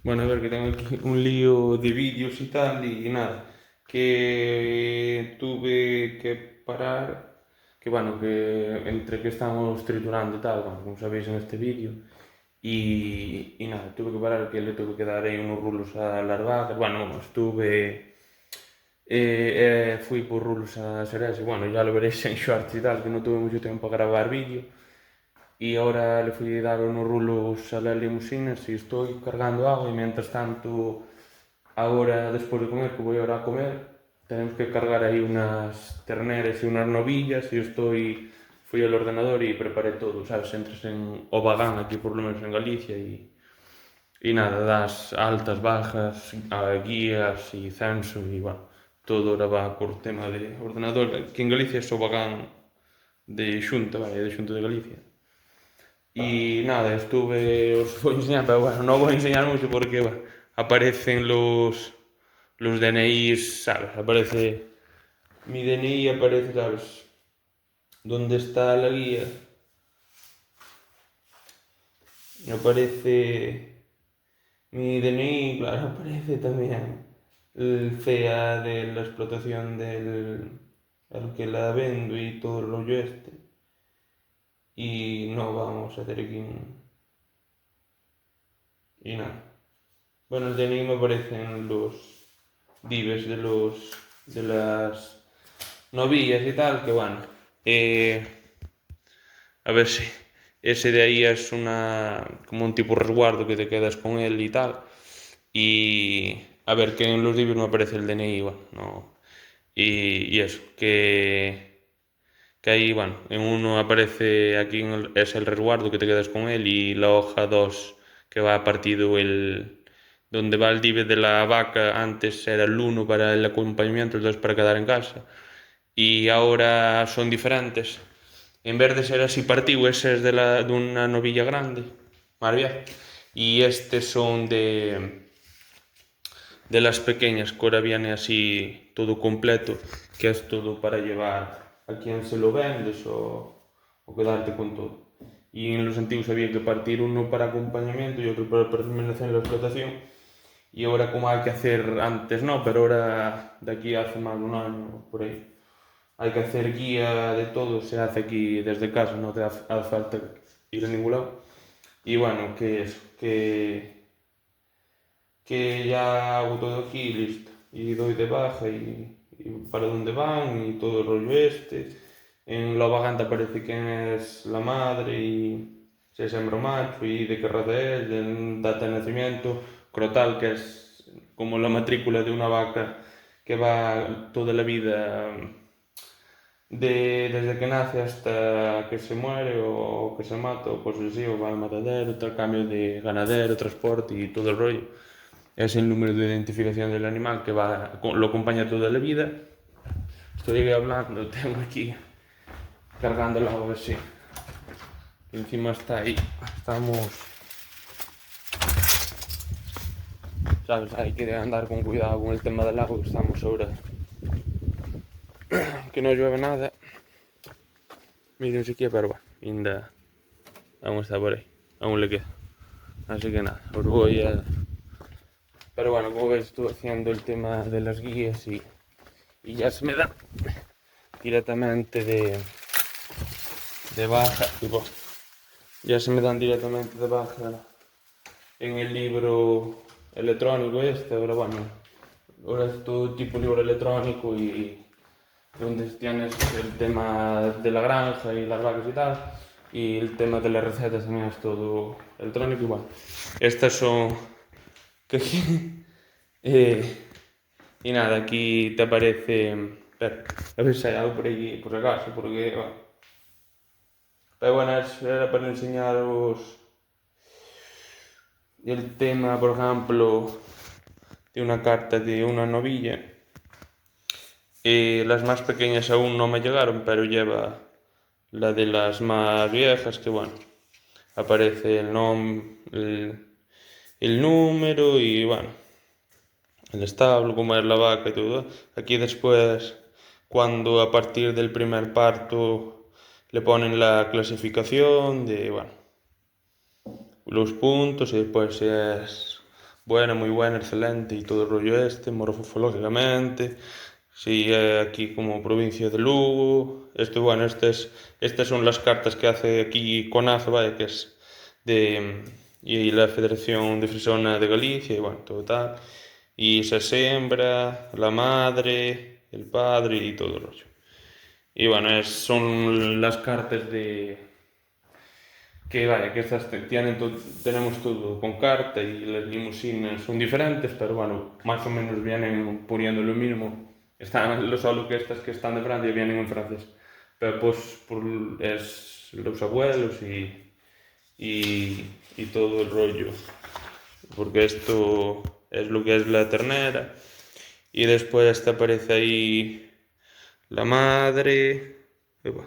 Bueno, a ver, que tengo aquí un lío de vídeos y tal, y nada, que tuve que parar, que bueno, que entre que estamos triturando y tal, bueno, como sabéis en este vídeo, y nada, tuve que parar, que le tuve que dar ahí unos rulos a las vacas, bueno, fui por rulos a Serés, y bueno, ya lo veréis en shorts y tal, que no tuve mucho tiempo a grabar vídeo, y ahora le fui a dar unos rulos a las limusinas y estoy cargando agua y mientras tanto, ahora después de comer, que voy ahora a comer, tenemos que cargar ahí unas terneras y unas novillas y fui al ordenador y preparé todo, ¿sabes? Entras en Obagán, aquí por lo menos en Galicia y nada, das altas, bajas, guías y censo y bueno, todo ahora va por tema de ordenador. Aquí en Galicia es Obagán de Xunta, vale, de Xunta de Galicia. Y nada, os voy a enseñar, pero bueno, no voy a enseñar mucho porque bueno, aparecen los DNIs, ¿sabes? Aparece mi DNI, aparece, ¿sabes? ¿Dónde está la guía? Aparece mi DNI, claro, aparece también el CA de la explotación el que la vendo y todo el rollo este. Y no vamos a hacer aquí y nada. Bueno, el DNI me aparecen los dives de las novillas y tal, que bueno, eh, a ver si ese de ahí es como un tipo resguardo que te quedas con él y tal. Y a ver, que en los dives me aparece el DNI, bueno, no. Y eso, que ahí, bueno, en uno aparece aquí es el resguardo que te quedas con él y la hoja 2 que va partido donde va el dive de la vaca, antes era el uno para el acompañamiento, el 2 para quedar en casa y ahora son diferentes. En vez de ser así partido, ese es de una novilla grande, Maravilla. Y estos son de las pequeñas, que ahora viene así todo completo, que es todo para llevar a quien se lo vendes o quedarte con todo. Y en los antiguos había que partir uno para acompañamiento y otro para permanecer en la explotación. Y ahora como hay que hacer, antes no, pero ahora de aquí hace más de un año por ahí, hay que hacer guía de todo, se hace aquí desde casa, no te hace falta ir a ningún lado. Y bueno, que eso, que ya hago todo aquí y listo. Y doy de baja y para dónde van y todo el rollo este. En la vaganta aparece quién es la madre y si es hembra o macho y de qué raza es, de data de nacimiento, crotal, que es como la matrícula de una vaca que va toda la vida desde que nace hasta que se muere o que se mata o pues así, o va al matadero, tal cambio de ganadero, transporte y todo el rollo. Es el número de identificación del animal que lo acompaña toda la vida. Estoy hablando, tengo aquí cargando el agua así. Encima está ahí. Estamos, ¿sabes? Hay que andar con cuidado con el tema del agua que estamos ahora. Que no llueve nada. Miren siquiera, pero bueno, ainda aún está por ahí. Aún le queda. Así que nada, os voy a... Pero bueno, como veis, estoy haciendo el tema de las guías y ya se me da directamente de baja. Tipo, ya se me dan directamente de baja en el libro electrónico este. Ahora bueno, ahora es todo tipo de libro electrónico y donde tienes el tema de la granja y las vacas y tal. Y el tema de las recetas también es todo electrónico y bueno. Estas son... eh, y nada, aquí te aparece... Espera, a ver si hay algo por ahí, por si acaso, porque... Bueno. Pero bueno, era para enseñaros el tema, por ejemplo, de una carta de una novilla. Las más pequeñas aún no me llegaron, pero lleva la de las más viejas, que bueno, aparece el número y bueno, el establo, cómo es la vaca y todo. Aquí después, cuando a partir del primer parto le ponen la clasificación de, bueno, los puntos y después si es buena, muy buena, excelente y todo el rollo morfológicamente. Sí, aquí como provincia de Lugo. Bueno, estas son las cartas que hace aquí CONAF, vaya, que es de, y la Federación de Frisona de Galicia, y bueno, todo tal. Y se sembra, la madre, el padre y todo el rollo. Y bueno, son las cartas de, que vaya, que estas tenemos todo con carta y las limusinas son diferentes, pero bueno, más o menos vienen poniendo lo mismo. Solo que estas que están de Francia vienen en francés. Pero pues es los abuelos y todo el rollo. Porque esto es lo que es la ternera. Y después te aparece ahí la madre. Ahí va.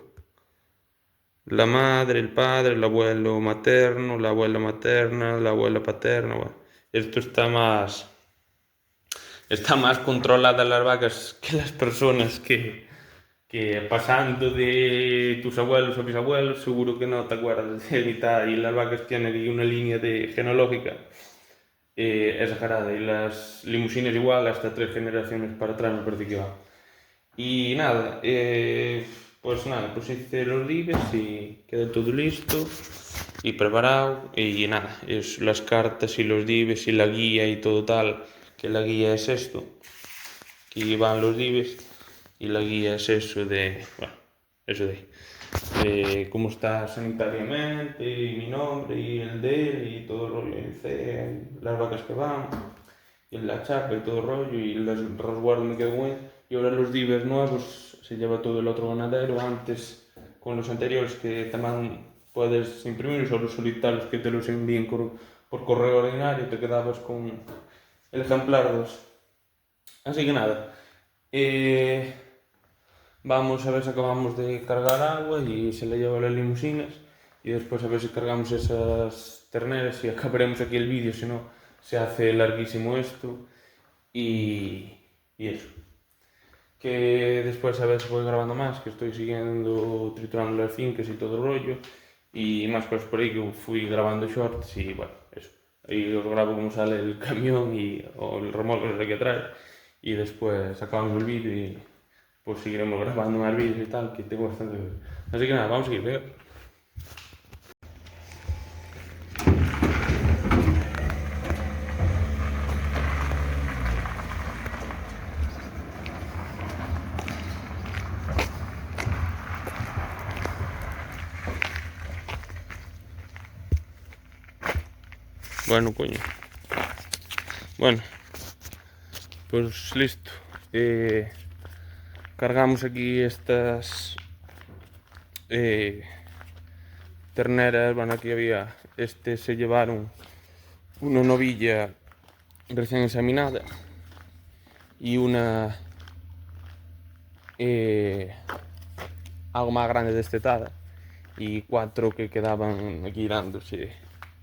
La madre, el padre, el abuelo materno, la abuela materna, la abuela paterna. Bueno, esto está más controlada las vacas que las personas que pasando de tus abuelos o bisabuelos, seguro que no te acuerdas de mitad. Y las vacas tienen aquí una línea genológica exagerada. Y las limusinas igual, hasta 3 generaciones para atrás me parece que va. Y nada, pues hice los dives y quedó todo listo y preparado. Y nada, es las cartas y los dives y la guía y todo tal, que la guía es esto, que van los dives y la guía es eso de, bueno, eso de cómo está sanitariamente y mi nombre y el de él y todo el rollo, el C, las vacas que van y la chapa y todo el rollo y el resguardo me quedó bien. Y ahora los divers nuevos se lleva todo el otro ganadero. Antes con los anteriores que también puedes imprimir, solo solitarios que te los envíen por correo ordinario, te quedabas con el ejemplar 2. Así que nada, vamos a ver si acabamos de cargar agua y se le lleva las limusinas y después a ver si cargamos esas terneras y acabaremos aquí el vídeo, si no se hace larguísimo esto y eso. Que después a ver si voy grabando más, que estoy siguiendo triturando las fincas y todo el rollo y más cosas por ahí que fui grabando shorts y bueno, eso. Ahí os grabo cómo sale el camión o el remolque que hay que traer y después acabamos el vídeo y pues seguiremos grabando más vídeos y tal, que tengo bastante que ver. Así que nada, vamos a seguir, venga. Bueno, coño. Bueno, pues listo. Cargamos aquí estas terneras. Bueno, aquí había, se llevaron una novilla recién examinada y una algo más grande destetada y 4 que quedaban aquí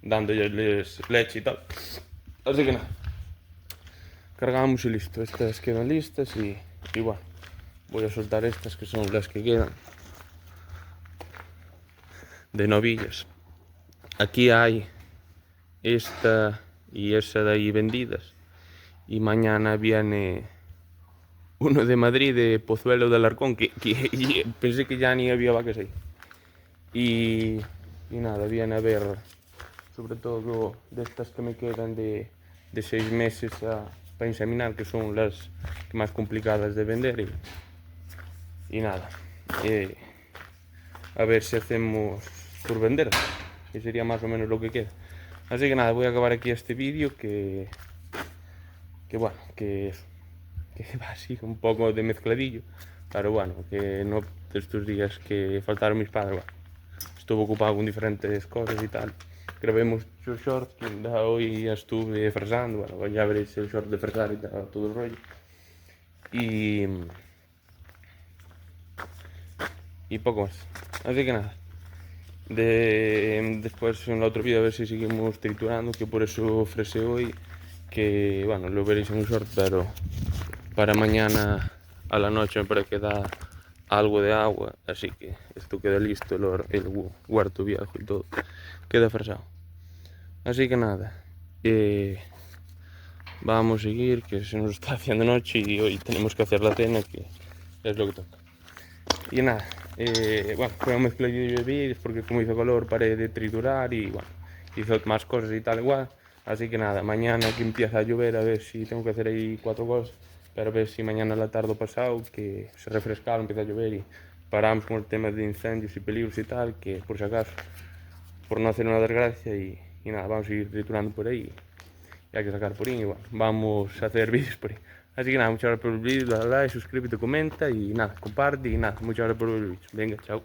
dándoles leche y tal. Así que nada, cargamos y listo. Estas quedan listas y bueno, voy a soltar estas que son las que quedan de novillas. Aquí hay esta y esa de ahí vendidas y mañana viene uno de Madrid, de Pozuelo de Alarcón, que pensé que ya ni había vacas ahí. Y nada, viene a ver sobre todo de estas que me quedan de 6 meses para inseminar, que son las más complicadas de vender y nada, a ver si hacemos por vender, que sería más o menos lo que queda. Así que nada, voy a acabar aquí este vídeo que bueno, que va así un poco de mezcladillo, pero bueno, que no de estos días que faltaron mis padres, bueno, estuve ocupado con diferentes cosas y tal. Grabé muchos shorts, hoy ya estuve fresando, bueno, ya veréis el short de fresar y tal, todo el rollo. Y poco más. Así que nada. Después en el otro vídeo a ver si seguimos triturando, que por eso fresé hoy, que bueno, lo veréis en un short, pero para mañana a la noche me parece que da algo de agua, así que esto queda listo, el huerto viejo y todo, queda fresado. Así que nada, vamos a seguir, que se nos está haciendo noche y hoy tenemos que hacer la cena, que es lo que toca. Y nada, bueno, fue una mezcla de bebidas porque como hizo calor paré de triturar y bueno, hizo más cosas y tal igual. Así que nada, mañana que empieza a llover a ver si tengo que hacer ahí 4 cosas, pero a ver si mañana a la tarde pasado que se refrescaron, empieza a llover y paramos con el tema de incendios y peligros y tal, que por si acaso, por no hacer una desgracia y nada, vamos a ir triturando por ahí y hay que sacar por ahí y bueno, vamos a hacer vídeos por ahí. Así que nada, muchas gracias por el vídeo, dale like, suscríbete, comenta y nada, comparte y nada, muchas gracias por el vídeo. Venga, chao.